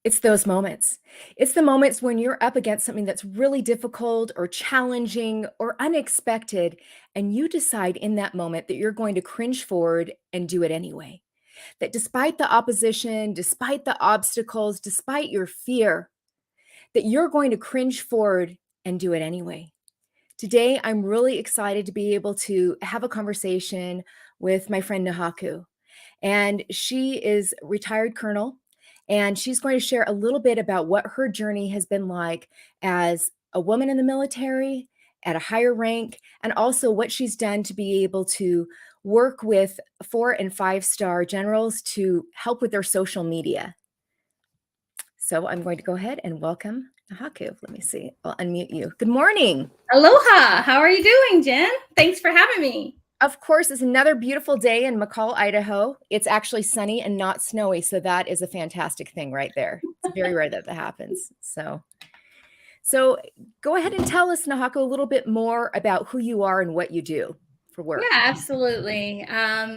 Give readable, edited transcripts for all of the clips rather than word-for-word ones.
It's those moments. It's the moments when you're up against something that's really difficult or challenging or unexpected, and you decide in that moment that you're going to cringe forward and do it anyway. That despite the opposition, despite the obstacles, despite your fear, that you're going to cringe forward and do it anyway. Today, I'm really excited to be able to have a conversation with my friend Nahaku. And she is a retired colonel, and she's going to share a little bit about what her journey has been like as a woman in the military at a higher rank, and also what she's done to be able to work with 4 and 5 star generals to help with their social media. So I'm going to go ahead and welcome Nahaku. Let me see. I'll unmute you. Good morning. Aloha. How are you doing, Jen? Thanks for having me. Of course, it's another beautiful day in McCall, Idaho. It's actually sunny and not snowy, so that is a fantastic thing right there. It's very rare that happens. So go ahead and tell us, Nahaku, a little bit more about who you are and what you do for work. Yeah, absolutely.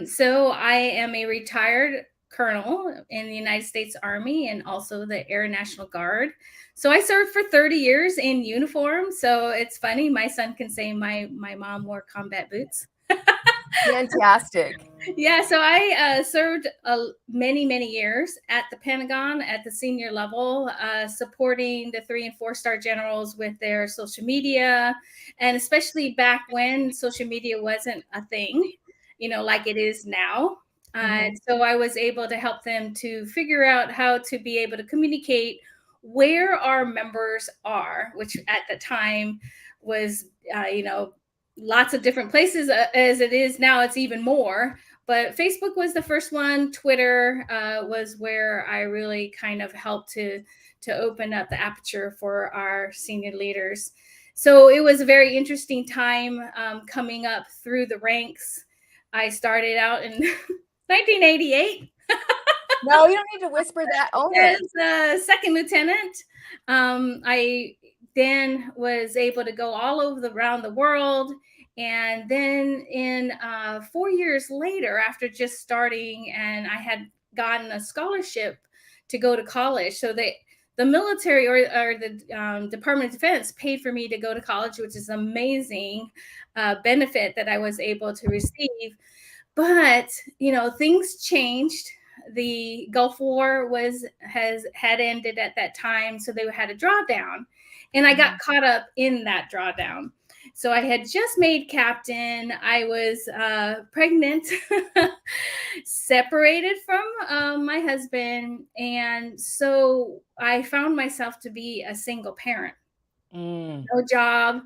So I am a retired colonel in the United States Army and also the Air National Guard. So I served for 30 years in uniform. So it's funny, my son can say my mom wore combat boots. Fantastic. Yeah, so I served many years at the Pentagon at the senior level, supporting the 3 and 4 star generals with their social media, and especially back when social media wasn't a thing, like it is now. So I was able to help them to figure out how to be able to communicate where our members are, which at the time was, lots of different places. As it is now, it's even more. But Facebook was the first one. Twitter was where I really kind of helped to open up the aperture for our senior leaders. So it was a very interesting time coming up through the ranks. I started out in 1988. No, you don't need to whisper that. As second lieutenant. I then was able to go all over around the world. And then in 4 years later, after just starting, and I had gotten a scholarship to go to college. So the military or the Department of Defense paid for me to go to college, which is an amazing benefit that I was able to receive. But, things changed. The Gulf War had ended at that time, so they had a drawdown, and I got caught up in that drawdown. So I had just made captain. I was pregnant, separated from my husband, and so I found myself to be a single parent. No job,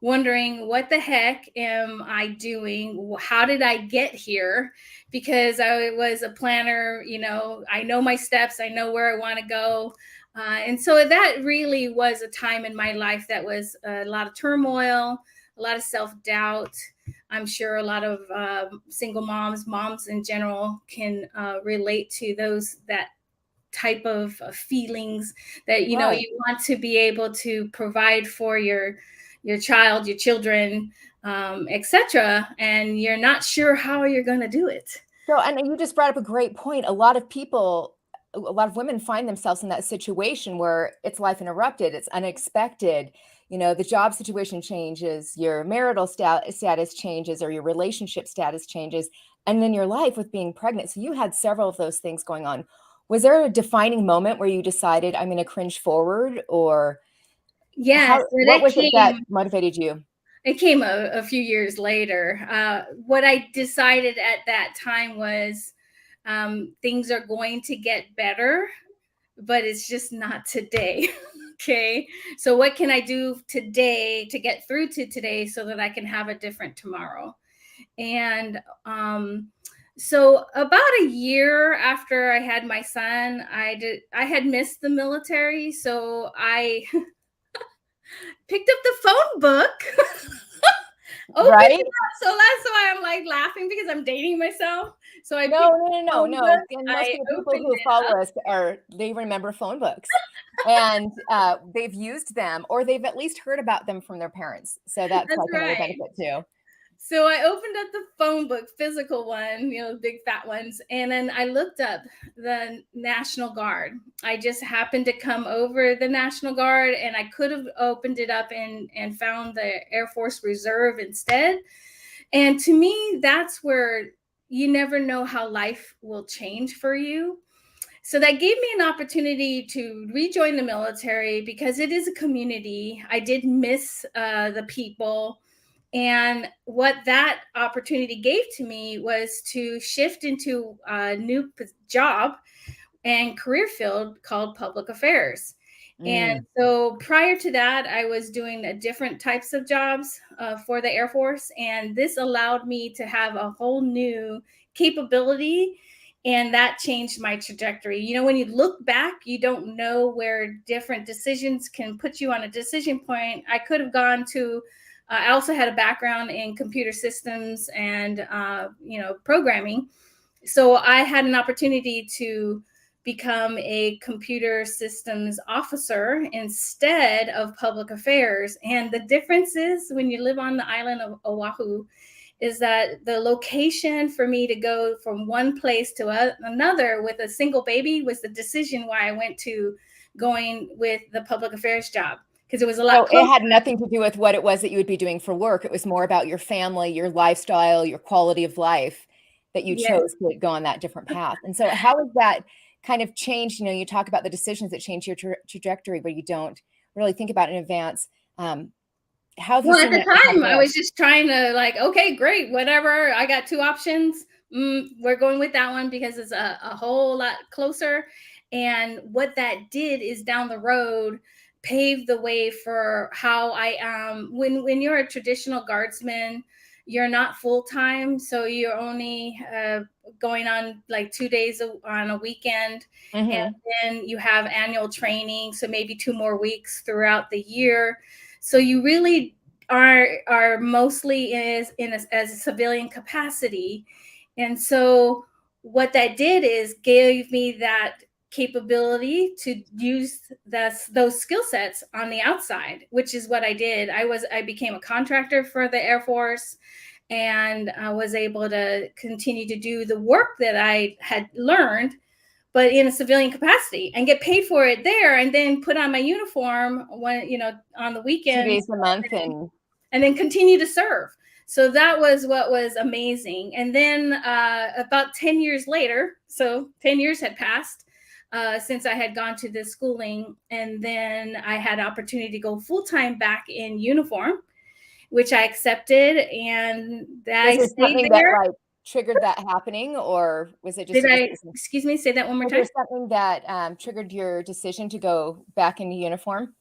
wondering what the heck am I doing? How did I get here? Because I was a planner, I know my steps, I know where I want to go. And so that really was a time in my life that was a lot of turmoil, a lot of self-doubt. I'm sure a lot of single moms in general can relate to that type of feelings that you want to be able to provide for your child, your children, etc., and you're not sure how you're going to do it. So, and you just brought up a great point. A lot of women find themselves in that situation where it's life interrupted, it's unexpected. The job situation changes, your marital status changes, or your relationship status changes, and then your life with being pregnant. So you had several of those things going on. Was there a defining moment where you decided I'm going to cringe forward, or yes, what was it that motivated you? It came a few years later. What I decided at that time was things are going to get better, but it's just not today. Okay. So what can I do today to get through to today so that I can have a different tomorrow? And so about a year after I had my son, I had missed the military. So I picked up the phone book. Right? So that's why I'm like laughing, because I'm dating myself. So I no. And most of the people who follow us they remember phone books, and they've used them, or they've at least heard about them from their parents. So that's like another benefit too. So I opened up the phone book, physical one, the big fat ones, and then I looked up the National Guard. I just happened to come over the National Guard, and I could have opened it up and found the Air Force Reserve instead. And to me, that's where you never know how life will change for you. So that gave me an opportunity to rejoin the military because it is a community. I did miss the people. And what that opportunity gave to me was to shift into a new job and career field called public affairs. And Mm. so prior to that, I was doing different types of jobs for the Air Force. And this allowed me to have a whole new capability. And that changed my trajectory. When you look back, you don't know where different decisions can put you on a decision point. I could have gone to, I also had a background in computer systems and, programming. So I had an opportunity to become a computer systems officer instead of public affairs. And the difference is when you live on the island of Oahu, is that the location for me to go from one place to another with a single baby was the decision why I went to going with the public affairs job, because it was a So lot it closer. had nothing to do with what it was that you would be doing for work. It was more about your family, your lifestyle, your quality of life that you Yes. chose to go on that different path. And so how has that kind of changed? You talk about the decisions that change your trajectory, but you don't really think about in advance. How have you Well, at seen the that impact time, I there? was just trying to like, okay, great, whatever. I got two options. We're going with that one because it's a whole lot closer. And what that did is down the road paved the way for how I am. When you're a traditional guardsman, you're not full time, so you're only going on like 2 days on a weekend, and Hmm. then you have annual training, so maybe 2 more weeks throughout the year. So you really are mostly as a civilian capacity. And so what that did is gave me that capability to use those skill sets on the outside, which is what I did. I became a contractor for the Air Force, and I was able to continue to do the work that I had learned, but in a civilian capacity, and get paid for it there, and then put on my uniform when on the 2 days weekends, a month and and then continue to serve. So that was what was amazing. And then about 10 years later, so 10 years had passed since I had gone to this schooling. And then I had opportunity to go full time back in uniform, which I accepted. And was I there stayed something that there. like triggered that happening, or was it just Did a I, decision? excuse me, say that one more Was there time? something that triggered your decision to go back into uniform?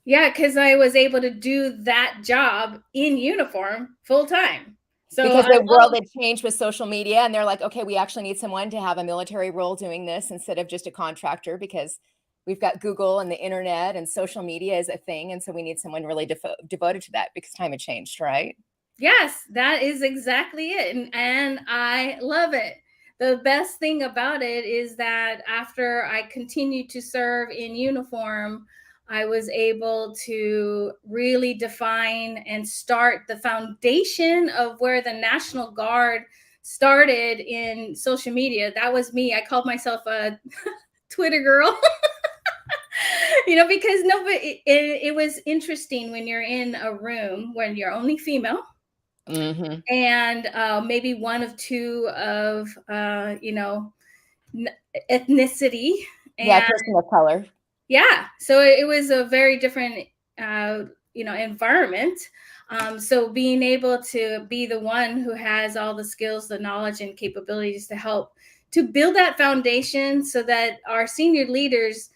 Yeah, because I was able to do that job in uniform full time. So Because I the world love. had changed with social media, and they're like, okay, we actually need someone to have a military role doing this instead of just a contractor, because we've got Google and the internet and social media is a thing. And so we need someone really devoted to that because time had changed, right? Yes, that is exactly it. And I love it. The best thing about it is that after I continued to serve in uniform, I was able to really define and start the foundation of where the National Guard started in social media. That was me. I called myself a Twitter girl. Because nobody, it was interesting when you're in a room when you're only female, Hmm. and maybe one of two of ethnicity. Yeah, And person of color. yeah, so it was a very different environment. So being able to be the one who has all the skills, the knowledge, and capabilities to help to build that foundation so that our senior leaders,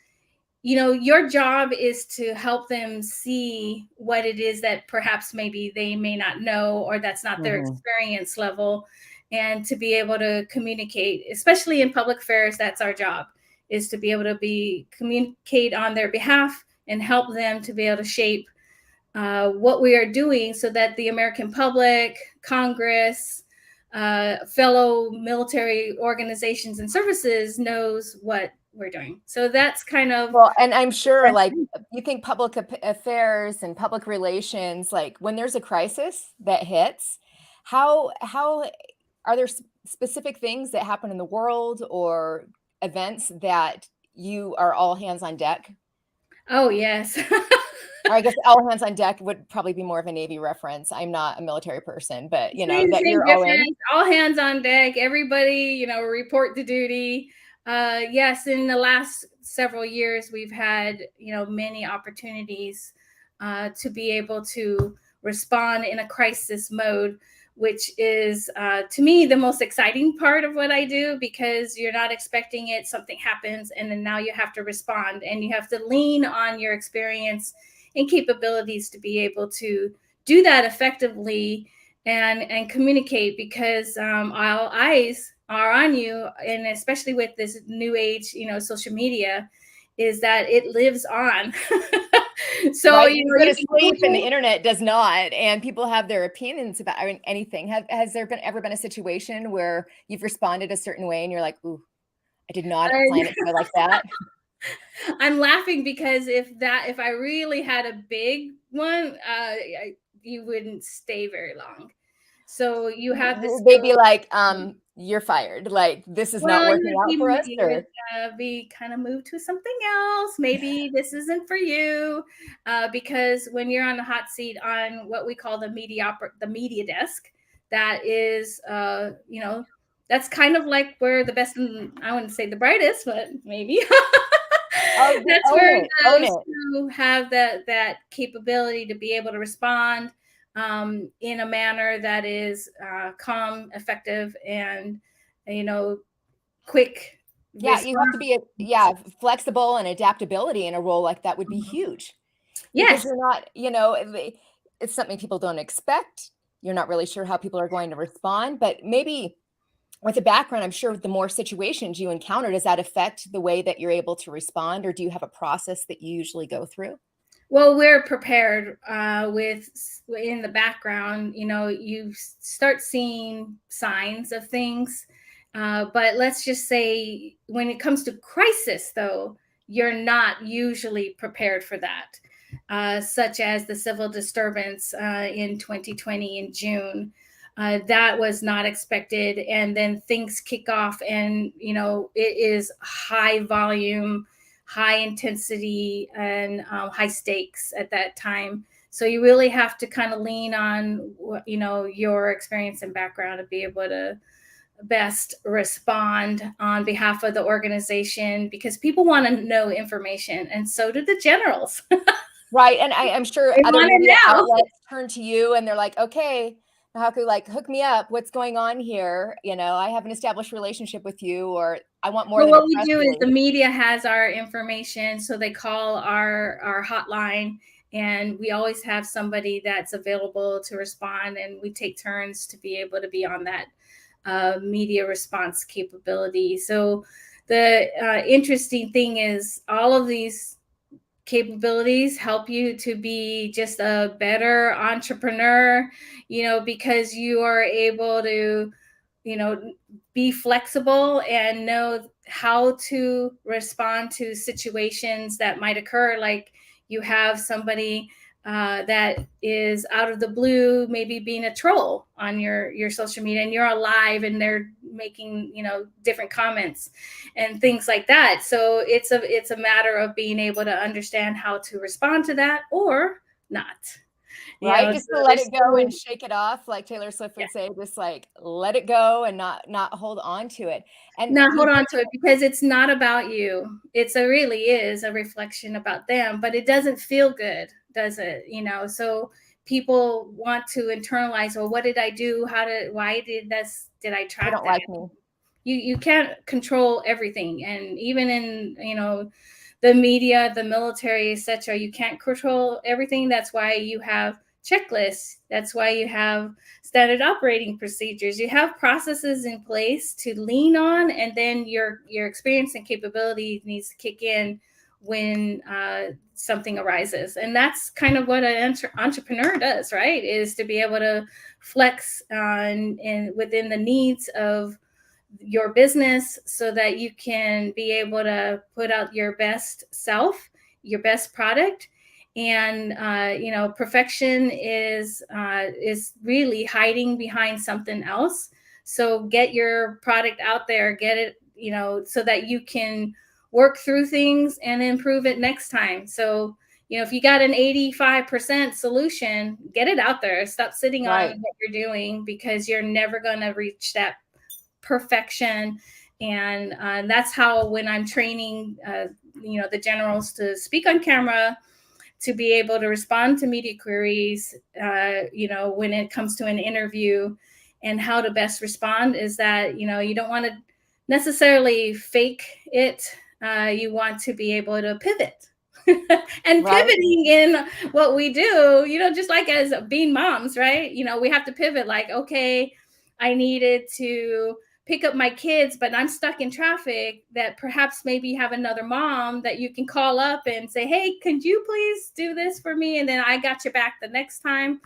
your job is to help them see what it is that perhaps maybe they may not know, or that's not their Hmm. experience level, and to be able to communicate, especially in public affairs. That's our job, is to be able to communicate on their behalf and help them to be able to shape what we are doing so that the American public, Congress, fellow military organizations and services knows what we're doing. So that's kind of. Well, and I'm sure, like, you think public affairs and public relations, like when there's a crisis that hits, How are there specific things that happen in the world or events that you are all hands on deck? Oh, yes. Or I guess all hands on deck would probably be more of a Navy reference. I'm not a military person, but that Same you're all in. difference. All hands on deck. Everybody, report to duty. Yes, in the last several years, we've had, many opportunities to be able to respond in a crisis mode, which is, to me, the most exciting part of what I do, because you're not expecting it. Something happens, and then now you have to respond, and you have to lean on your experience and capabilities to be able to do that effectively and communicate, because all eyes are on you, and especially with this new age, social media, is that it lives on. So Right, you go you to can sleep and the Google. internet does not, and people have their opinions about, I mean, anything. Has there ever been a situation where you've responded a certain way and you're like, "Ooh, I did not plan it to go like that?" I'm laughing because if I really had a big one, you wouldn't stay very long. So you have the They'd be skill. like, "You're fired. Like, this is not Well, working out for us," you would or be kind of moved to something else. Maybe this isn't for you, because when you're on the hot seat on what we call the media desk, that is, that's kind of like where the best, I wouldn't say the brightest, but maybe oh, that's own where it, own those it. who have that capability to be able to respond in a manner that is calm, effective, and you know quick Yeah, you have response. to be, flexible, and adaptability in a role like that would be huge because Yes. you're not, it's something people don't expect. You're not really sure how people are going to respond, but maybe with a background, I'm sure the more situations you encounter, does that affect the way that you're able to respond, or do you have a process that you usually go through? Well, we're prepared in the background. You start seeing signs of things, but let's just say when it comes to crisis, though, you're not usually prepared for that. Such as the civil disturbance in 2020 in June. That was not expected. And then things kick off, and, it is high volume, high intensity, and high stakes at that time. So you really have to kind of lean on, your experience and background to be able to best respond on behalf of the organization, because people want to know information, and so do the generals. Right, and I'm sure They other want it media now. outlets turn to you and they're like, "Okay, Nahaku, like, hook me up. What's going on here? I have an established relationship with you, or I want more Well, than a what we press do is the release." media has our information, so they call our hotline, and we always have somebody that's available to respond, and we take turns to be able to be on that media response capability. So the interesting thing is all of these capabilities help you to be just a better entrepreneur, because you are able to, you know, be flexible and know how to respond to situations that might occur. Like you have somebody that is out of the blue, maybe being a troll on your social media, and you're alive, and they're making different comments and things like that. So it's a matter of being able to understand how to respond to that or not. Right? Just So to let there's it go and so shake it off, like Taylor Swift yeah. would say, just, like, let it go and not hold on to it. And Now you hold on did to it, because it's not about you. It really is a reflection about them, but it doesn't feel good, does it? So people want to internalize, well, what did I do? Why did I they track don't that? like me. You can't control everything, and even in the media, the military, etc., you can't control everything. That's why you have checklists. That's why you have standard operating procedures. You have processes in place to lean on, and then your experience and capability needs to kick in when something arises. And that's kind of what an entrepreneur does, right? Is to be able to flex and within the needs of your business, so that you can be able to put out your best self, your best product, And perfection is really hiding behind something else. So get your product out there, get it, so that you can work through things and improve it next time. So if you got an 85% solution, get it out there. Stop sitting on Right. what you're doing, because you're never going to reach that perfection. And that's how, when I'm training the generals to speak on camera, to be able to respond to media queries, when it comes to an interview, and how to best respond, is that, you don't want to necessarily fake it. You want to be able to pivot. And Right. pivoting in what we do, just like as being moms, right? We have to pivot, like, okay, I needed to pick up my kids, but I'm stuck in traffic, that perhaps maybe have another mom that you can call up and say, hey, could you please do this for me? And then I got you back the next time.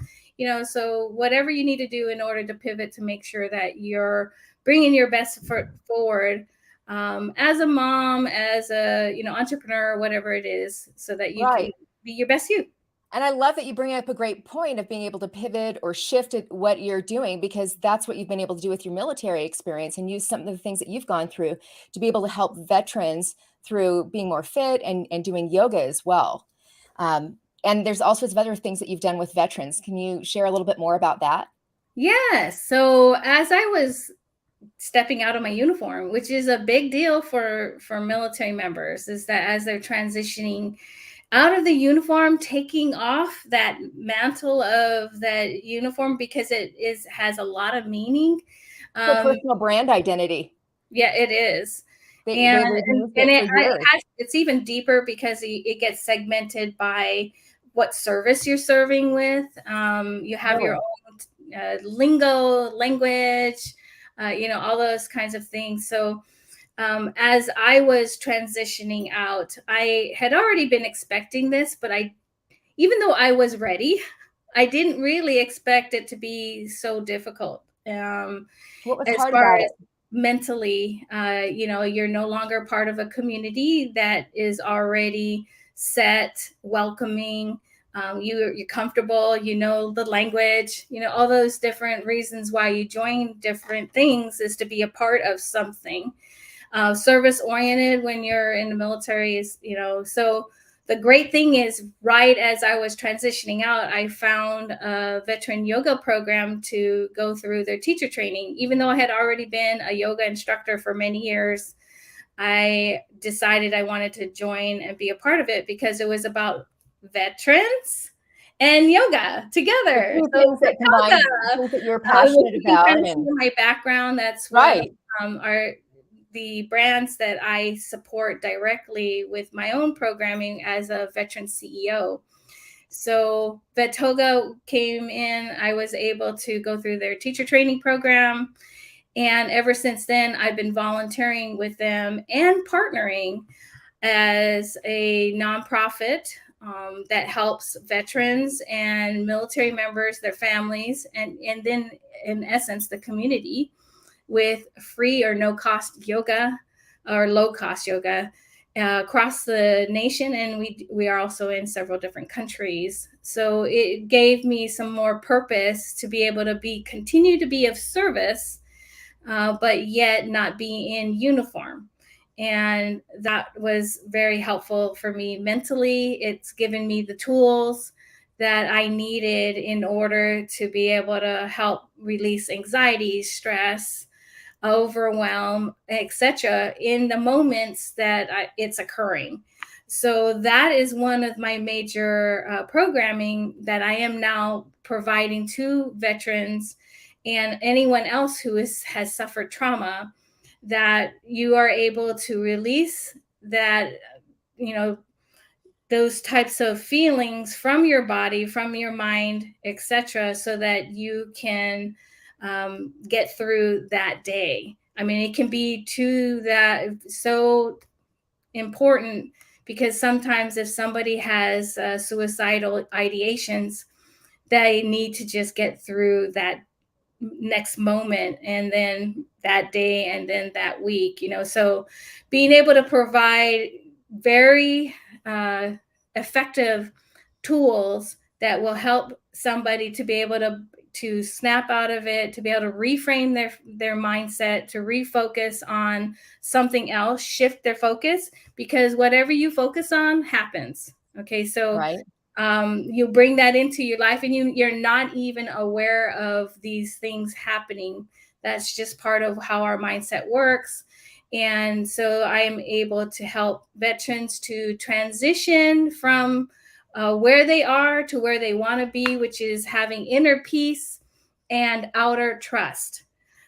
So whatever you need to do in order to pivot, to make sure that you're bringing your best foot forward, as a mom, as a entrepreneur, whatever it is, so that you can Right. be your best you. And I love that you bring up a great point of being able to pivot or shift at what you're doing, because that's what you've been able to do with your military experience, and use some of the things that you've gone through to be able to help veterans through being more fit and doing yoga as well. And there's all sorts of other things that you've done with veterans. Can you share a little bit more about that? Yes. So as I was stepping out of my uniform, which is a big deal for military members, is that as they're transitioning out of the uniform, taking off that mantle of that uniform, because has a lot of meaning. For um personal brand identity. yeah, it is. They and they've and, used and it it, for it years. has, it's even deeper, because it gets segmented by what service you're serving with. You have your Really? own lingo, language, all those kinds of things. So as I was transitioning out, I had already been expecting this, but even though I was ready, I didn't really expect it to be so difficult. What was As hard far about as it? mentally, you're no longer part of a community that is already set, welcoming. You're comfortable, the language, all those different reasons why you join different things, is to be a part of something. Service oriented when you're in the military is, so the great thing is, right as I was transitioning out, I found a veteran yoga program to go through their teacher training. Even though I had already been a yoga instructor for many years, I decided I wanted to join and be a part of it, because it was about veterans and yoga The together. two So things that combine yoga, things that you're which passionate you can kind about of see and in my background, that's one of right. are the brands that I support directly with my own programming as a veteran CEO. So Vetoga came in, I was able to go through their teacher training program. And ever since then, I've been volunteering with them and partnering as a nonprofit that helps veterans and military members, their families, and then, in essence, the community, with free or no cost yoga, or low cost yoga, across the nation. And we are also in several different countries. So it gave me some more purpose to be able to continue to be of service, but yet not be in uniform. And that was very helpful for me mentally. It's given me the tools that I needed in order to be able to help release anxiety, stress, overwhelm, etc., in the moments that it's occurring. So that is one of my major programming that I am now providing to veterans and anyone else who has suffered trauma, that you are able to release that, you know, those types of feelings from your body, from your mind, etc., so that you can get through that day. I mean, it can be to that so important, because sometimes if somebody has suicidal ideations, they need to just get through that next moment, and then that day, and then that week, so being able to provide very effective tools that will help somebody to be able to snap out of it, to be able to reframe their mindset, to refocus on something else, shift their focus, because whatever you focus on happens. Okay, so Right. you bring that into your life, and you're not even aware of these things happening. That's just part of how our mindset works. And so I am able to help veterans to transition from where they are to where they want to be, which is having inner peace and outer trust.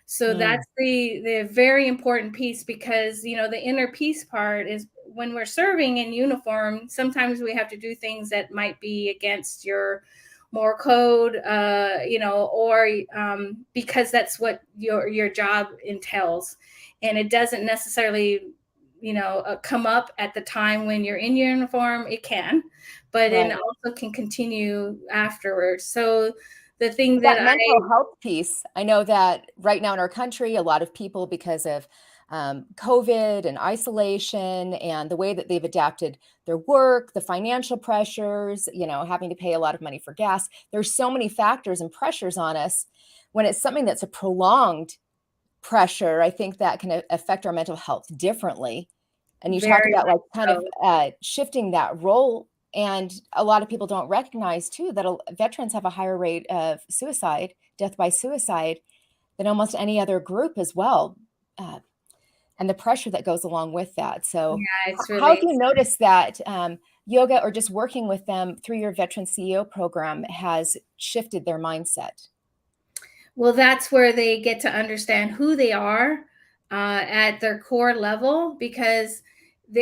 So Mm. that's the very important piece, because the inner peace part is when we're serving in uniform. Sometimes we have to do things that might be against your more code, or because that's what your job entails, and it doesn't necessarily come up at the time when you're in your uniform. It can, but it Right. also can continue afterwards. So the thing that That mental health piece, I know that right now in our country, a lot of people, because of COVID and isolation and the way that they've adapted their work, the financial pressures, having to pay a lot of money for gas, there's so many factors and pressures on us. When it's something that's a prolonged pressure, I think that can affect our mental health differently. And you talked very about like much kind of so. shifting that role. And a lot of people don't recognize too that veterans have a higher rate of suicide, death by suicide, than almost any other group as well. Uh, and the pressure that goes along with that. So, Yeah, it's how have really. you noticed that yoga or just working with them through your veteran CEO program has shifted their mindset? Well, that's where they get to understand who they are at their core level, because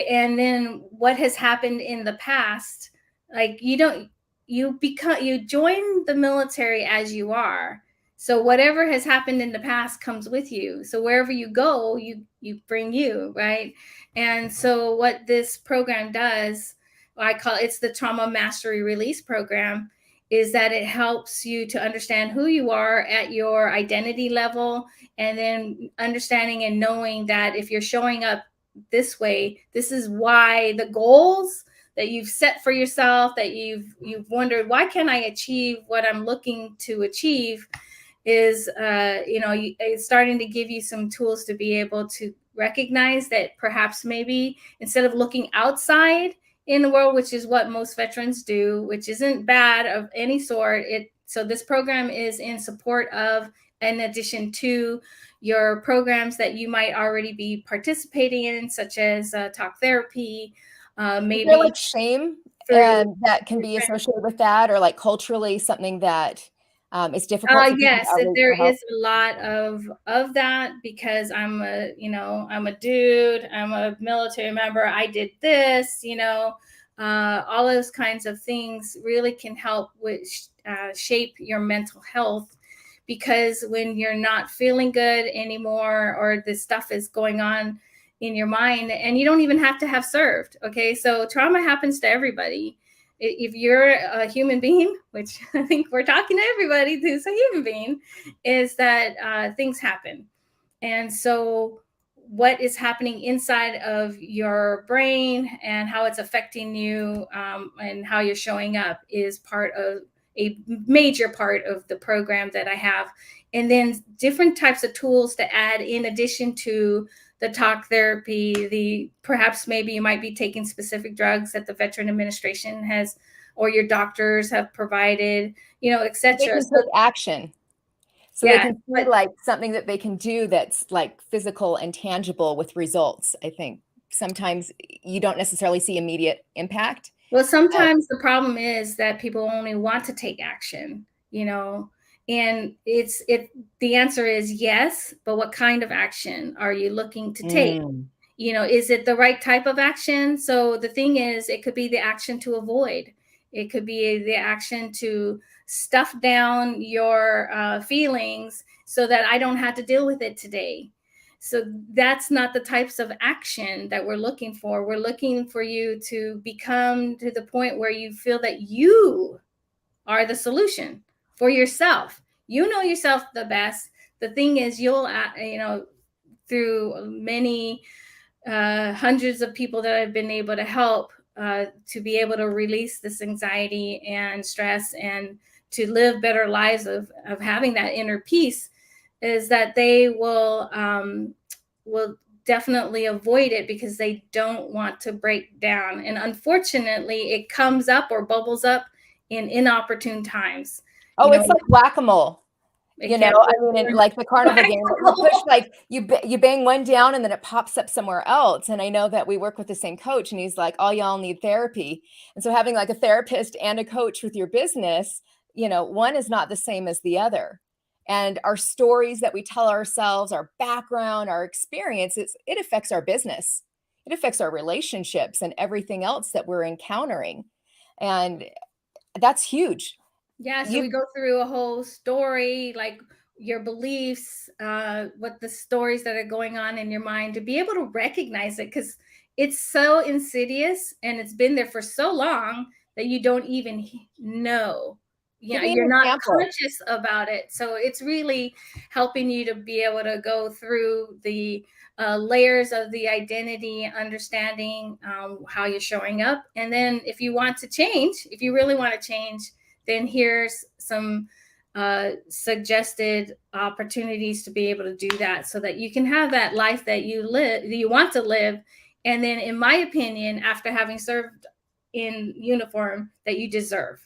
and then what has happened in the past. Like, you join the military as you are. So whatever has happened in the past comes with you. So wherever you go, you bring you, right? And so what this program does, I call it's the trauma mastery release program, is that it helps you to understand who you are at your identity level, and then understanding and knowing that if you're showing up this way, this is why the goals that you've set for yourself, that you've wondered, why can't I achieve what I'm looking to achieve, is it's starting to give you some tools to be able to recognize that perhaps maybe instead of looking outside in the world, which is what most veterans do, which isn't bad of any sort. So this program is in support of, in addition to your programs that you might already be participating in, such as talk therapy, Is there maybe like shame through. that can be associated with that, or like culturally something that is difficult for people to Yes, outreach there for help? is a lot of that, because I'm a dude, I'm a military member, I did this, all those kinds of things really can help with shape your mental health, because when you're not feeling good anymore, or this stuff is going on in your mind, and you don't even have to have served. Okay, so trauma happens to everybody. If you're a human being, which I think we're talking to everybody who's a human being, is that things happen. And so, what is happening inside of your brain and how it's affecting you, and how you're showing up, is part of a major part of the program that I have. And then different types of tools to add in addition to the talk therapy, the perhaps maybe you might be taking specific drugs that the Veteran Administration has, or your doctors have provided, They etc. can So take action. So they yeah, can see but like something that they can do that's like physical and tangible with results. I think sometimes you don't necessarily see immediate impact. well, Uh, sometimes the problem is that people only want to take action, and the answer is yes, but what kind of action are you looking to take? mm. Is it the right type of action? So the thing is, it could be the action to avoid. It could be the action to stuff down your feelings so that I don't have to deal with it today. So that's not the types of action that we're looking for. We're looking for you to become to the point where you feel that you are the solution for yourself. You know yourself the best. The thing is, through many hundreds of people that I've been able to help, to be able to release this anxiety and stress and to live better lives of having that inner peace is that they will definitely avoid it because they don't want to break down. And unfortunately, it comes up or bubbles up in inopportune times. Oh, it's like whack-a-mole. It I can mean, like the carnival game, you push, like you bang one down and then it pops up somewhere else. And I know that we work with the same coach, and he's like, all y'all need therapy. And so having like a therapist and a coach with your business, one is not the same as the other. And our stories that we tell ourselves, our background, our experiences, it affects our business. It affects our relationships and everything else that we're encountering. And that's huge. Yeah, so we go through a whole story, like your beliefs, what the stories that are going on in your mind, to be able to recognize it, because it's so insidious and it's been there for so long that you don't even know. Yeah, you're not conscious about it. So it's really helping you to be able to go through the layers of the identity, understanding how you're showing up. And then if you want to change, if you really want to change, then here's some suggested opportunities to be able to do that so that you can have that life that you want to live. And then, in my opinion, after having served in uniform, that you deserve.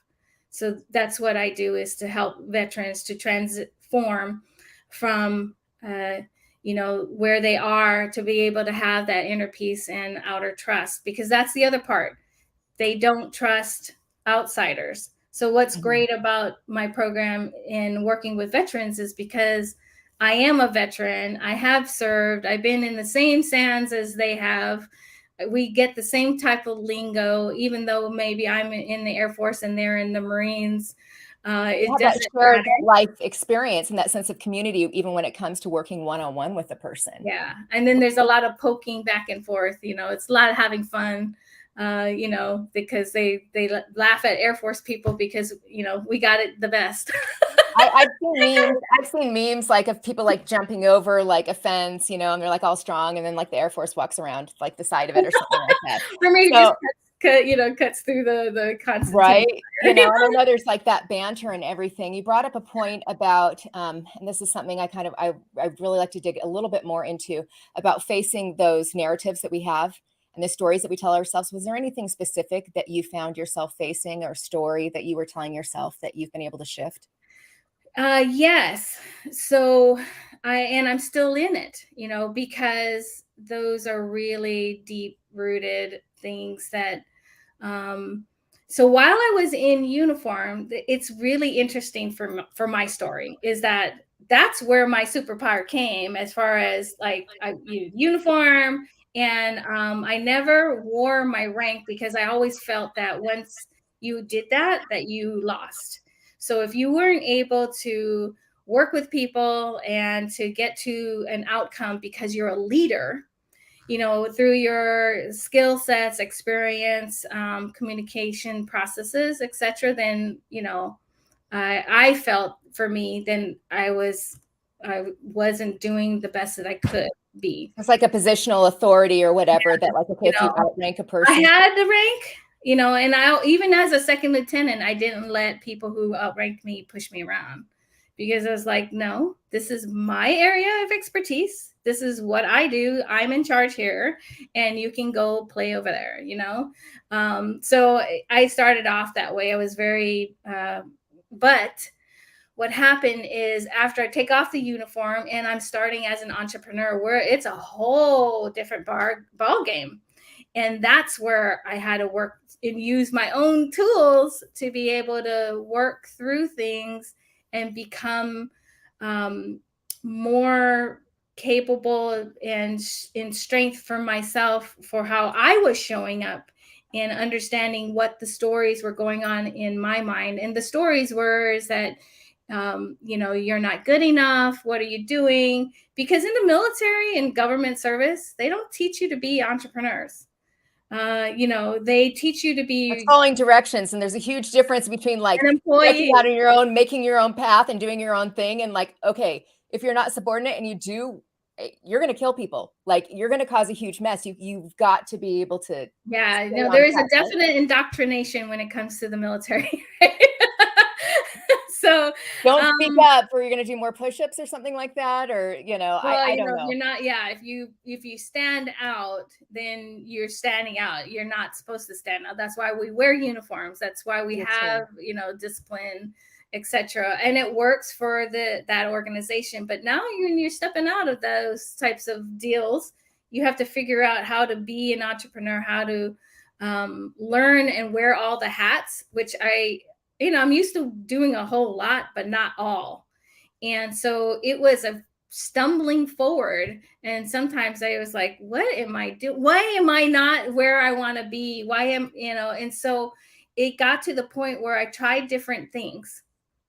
So that's what I do, is to help veterans to transform from where they are, to be able to have that inner peace and outer trust, because that's the other part. They don't trust outsiders. So what's great about my program in working with veterans is because I am a veteran, I have served, I've been in the same sands as they have. We get the same type of lingo, even though maybe I'm in the Air Force and they're in the Marines. It doesn't shared life experience and that sense of community, even when it comes to working one-on-one with a person. Yeah. And then there's a lot of poking back and forth. It's a lot of having fun. Because they laugh at Air Force people because, we got it the best. I've seen memes like of people like jumping over like a fence, and they're like all strong, and then like the Air Force walks around like the side of it or something like that. Or maybe just cuts through the constant. Right. And I know there's like that banter and everything. You brought up a point about, and this is something I really like to dig a little bit more into, about facing those narratives that we have and the stories that we tell ourselves. Was there anything specific that you found yourself facing, or story that you were telling yourself that you've been able to shift? Yes. So I'm still in it, because those are really deep rooted things that, so while I was in uniform, it's really interesting for my story, is that that's where my superpower came, as far as like uniform. And I never wore my rank because I always felt that once you did that you lost. So if you weren't able to work with people and to get to an outcome because you're a leader, through your skill sets, experience, communication processes, etc., then, I felt, for me, then I wasn't doing the best that I could be. It's like a positional authority or whatever, that like, okay, if you outrank a person. I had the rank, and I, even as a second lieutenant, I didn't let people who outranked me push me around, because I was like, no, this is my area of expertise. This is what I do. I'm in charge here, and you can go play over there, So I started off that way. I was very, but what happened is, after I take off the uniform and I'm starting as an entrepreneur, where it's a whole different ball game. And that's where I had to work and use my own tools to be able to work through things and become more capable and in strength for myself, for how I was showing up, and understanding what the stories were going on in my mind. And the stories were, is that, you're not good enough. What are you doing? Because in the military and government service, they don't teach you to be entrepreneurs. They teach you to be following directions. And there's a huge difference between like stepping out on your own, making your own path and doing your own thing. And like, okay, if you're not subordinate and you do you're going to kill people. Like, you're going to cause a huge mess. You've got to be able to Yeah, stay no, on there is a track, right? definite indoctrination when it comes to the military. So, Don't speak um, up, or you're going to do more push-ups or something like that, or well, I don't know. you're not, yeah, if you stand out, then you're standing out. You're not supposed to stand out. That's why we wear uniforms. That's why we You're true. have, discipline, etc. And it works for that organization. But now when you're stepping out of those types of deals, you have to figure out how to be an entrepreneur, how to learn and wear all the hats, which I'm used to doing a whole lot, but not all. And so it was a stumbling forward. And sometimes I was like, what am I doing? Why am I not where I want to be? Why am, and so it got to the point where I tried different things.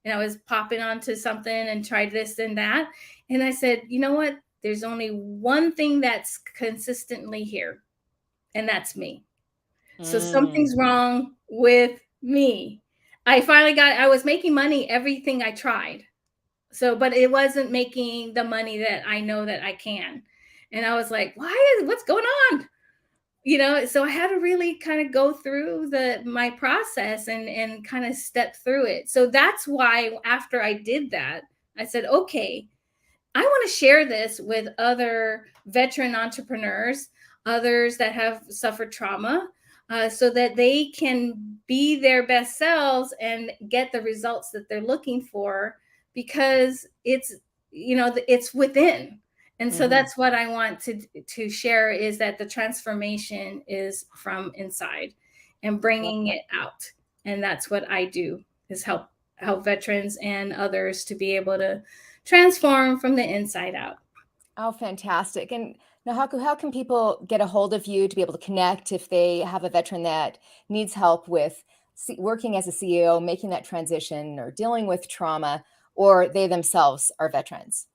And I was popping onto something and tried this and that. And I said, you know what? There's only one thing that's consistently here, and that's me. So Mm, something's wrong with me. I was making money everything I tried. So, but it wasn't making the money that I know that I can. And I was like, what's going on? So I had to really kind of go through my process and kind of step through it. So that's why after I did that, I said, okay, I want to share this with other veteran entrepreneurs, others that have suffered trauma, so that they can be their best selves and get the results that they're looking for, because it's within. And so mhm. that's what I want to share, is that the transformation is from inside and Love bringing that. it out. And that's what I do, is help veterans and others to be able to transform from the inside out. Oh, fantastic. And Nahaku, how can people get a hold of you to be able to connect if they have a veteran that needs help with working as a CEO, making that transition, or dealing with trauma, or they themselves are veterans?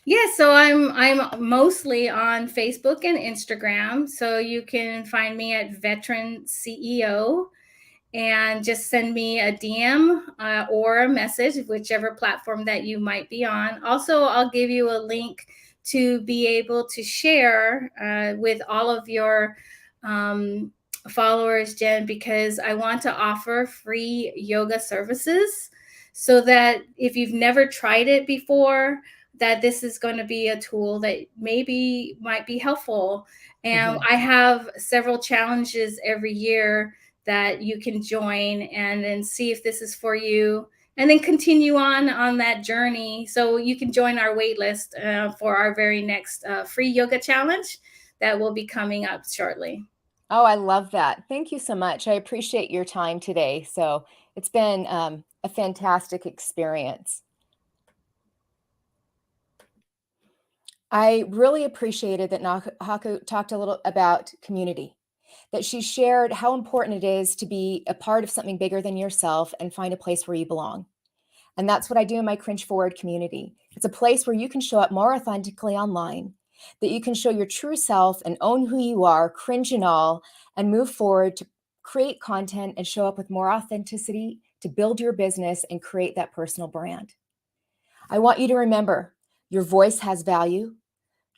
Yeah, so I'm mostly on Facebook and Instagram. So you can find me at Veteran CEO, and just send me a DM, or a message, whichever platform that you might be on. Also, I'll give you a link to be able to share with all of your um, followers, Jen, because I want to offer free yoga services, so that if you've never tried it before, that this is going to be a tool that maybe might be helpful. And Mhm. I have several challenges every year that you can join, and then see if this is for you, and then continue on that journey. So you can join our wait list for our very next free yoga challenge that will be coming up shortly. Oh, I love that. Thank you so much. I appreciate your time today. So it's been a fantastic experience. I really appreciated that Nahaku talked a little about community, that she shared how important it is to be a part of something bigger than yourself and find a place where you belong. And that's what I do in my Cringe Forward community. It's a place where you can show up more authentically online, that you can show your true self and own who you are, cringe and all, and move forward to create content and show up with more authenticity to build your business and create that personal brand. I want you to remember your voice has value,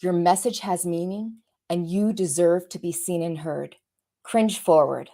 your message has meaning, and you deserve to be seen and heard. Cringe Forward.